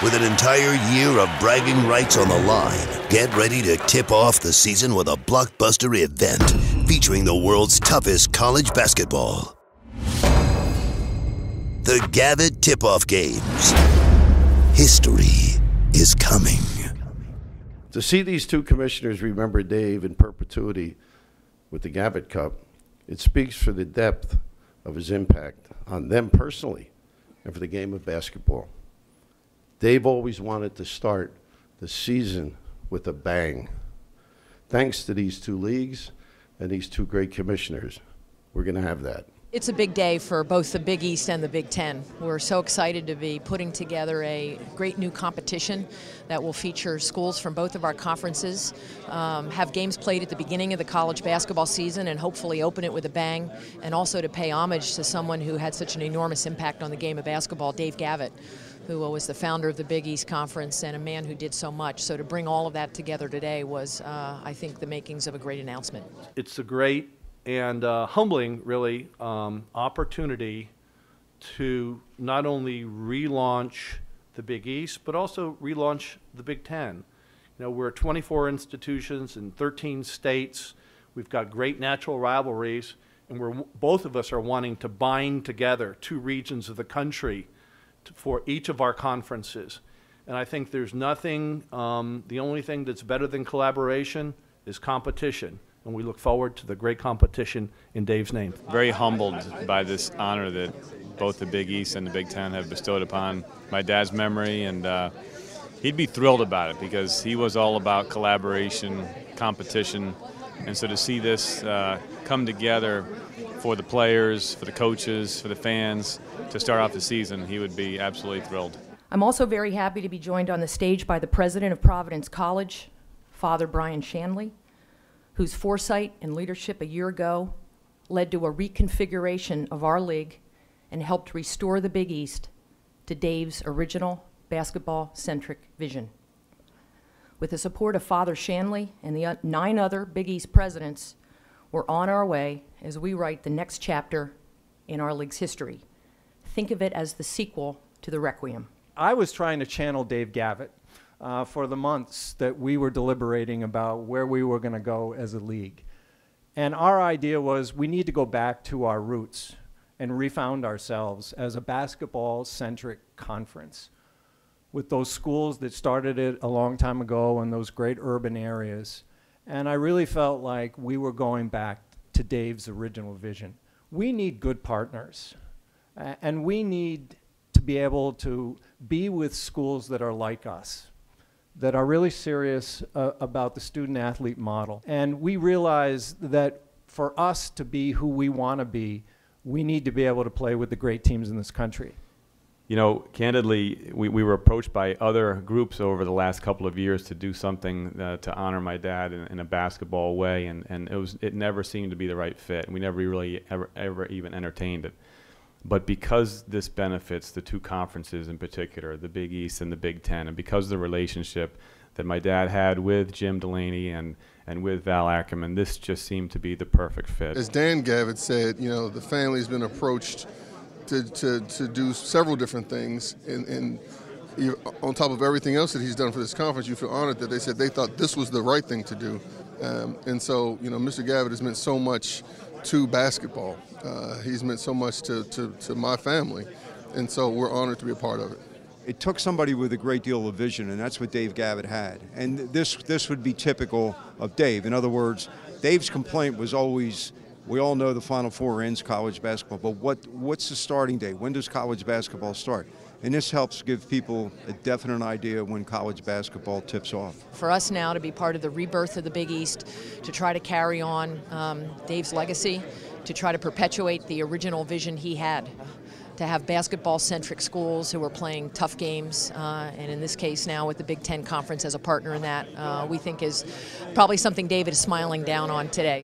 With an entire year of bragging rights on the line, get ready to tip off the season with a blockbuster event featuring the world's toughest college basketball. The Gavitt Tipoff Games. History is coming. To see these two commissioners remember Dave in perpetuity with the Gavitt Cup, it speaks for the depth of his impact on them personally and for the game of basketball. Dave always wanted to start the season with a bang. Thanks to these two leagues and these two great commissioners, we're going to have that. It's a big day for both the Big East and the Big Ten. We're so excited to be putting together a great new competition that will feature schools from both of our conferences, have games played at the beginning of the college basketball season and hopefully open it with a bang, and also to pay homage to someone who had such an enormous impact on the game of basketball, Dave Gavitt, who was the founder of the Big East Conference and a man who did so much. So to bring all of that together today was, I think, the makings of a great announcement. It's a great and humbling, really, opportunity to not only relaunch the Big East, but also relaunch the Big Ten. You know, we're 24 institutions in 13 states. We've got great natural rivalries, and both of us are wanting to bind together two regions of the country for each of our conferences. And I think there's nothing, the only thing that's better than collaboration is competition. And we look forward to the great competition in Dave's name. Very humbled by this honor that both the Big East and the Big Ten have bestowed upon my dad's memory, and he'd be thrilled about it because he was all about collaboration, competition, and so to see this come together for the players, for the coaches, for the fans to start off the season, he would be absolutely thrilled. I'm also very happy to be joined on the stage by the president of Providence College, Father Brian Shanley, whose foresight and leadership a year ago led to a reconfiguration of our league and helped restore the Big East to Dave's original basketball-centric vision. With the support of Father Shanley and the 9 other Big East presidents, we're on our way as we write the next chapter in our league's history. Think of it as the sequel to the Requiem. I was trying to channel Dave Gavitt for the months that we were deliberating about where we were going to go as a league. And our idea was we need to go back to our roots and refound ourselves as a basketball-centric conference with those schools that started it a long time ago in those great urban areas. And I really felt like we were going back to Dave's original vision. We need good partners, and we need to be able to be with schools that are like us, that are really serious about the student-athlete model. And we realize that for us to be who we want to be, we need to be able to play with the great teams in this country. You know, candidly, we were approached by other groups over the last couple of years to do something to honor my dad in a basketball way, and it never seemed to be the right fit. We never really ever even entertained it. But because this benefits the two conferences in particular, the Big East and the Big Ten, and because of the relationship that my dad had with Jim Delaney and with Val Ackerman, this just seemed to be the perfect fit. As Dan Gavitt said, you know, the family's been approached to do several different things, and on top of everything else that he's done for this conference, you feel honored that they said they thought this was the right thing to do. And so, you know, Mr. Gavitt has meant so much to basketball. He's meant so much to my family, and so we're honored to be a part of it. It took somebody with a great deal of vision, and that's what Dave Gavitt had. And this would be typical of Dave. In other words, Dave's complaint was always, we all know the Final Four ends college basketball, but what's the starting date? When does college basketball start? And this helps give people a definite idea when college basketball tips off. For us now to be part of the rebirth of the Big East, to try to carry on Dave's legacy, to try to perpetuate the original vision he had, to have basketball-centric schools who are playing tough games, and in this case now with the Big Ten Conference as a partner in that, we think is probably something David is smiling down on today.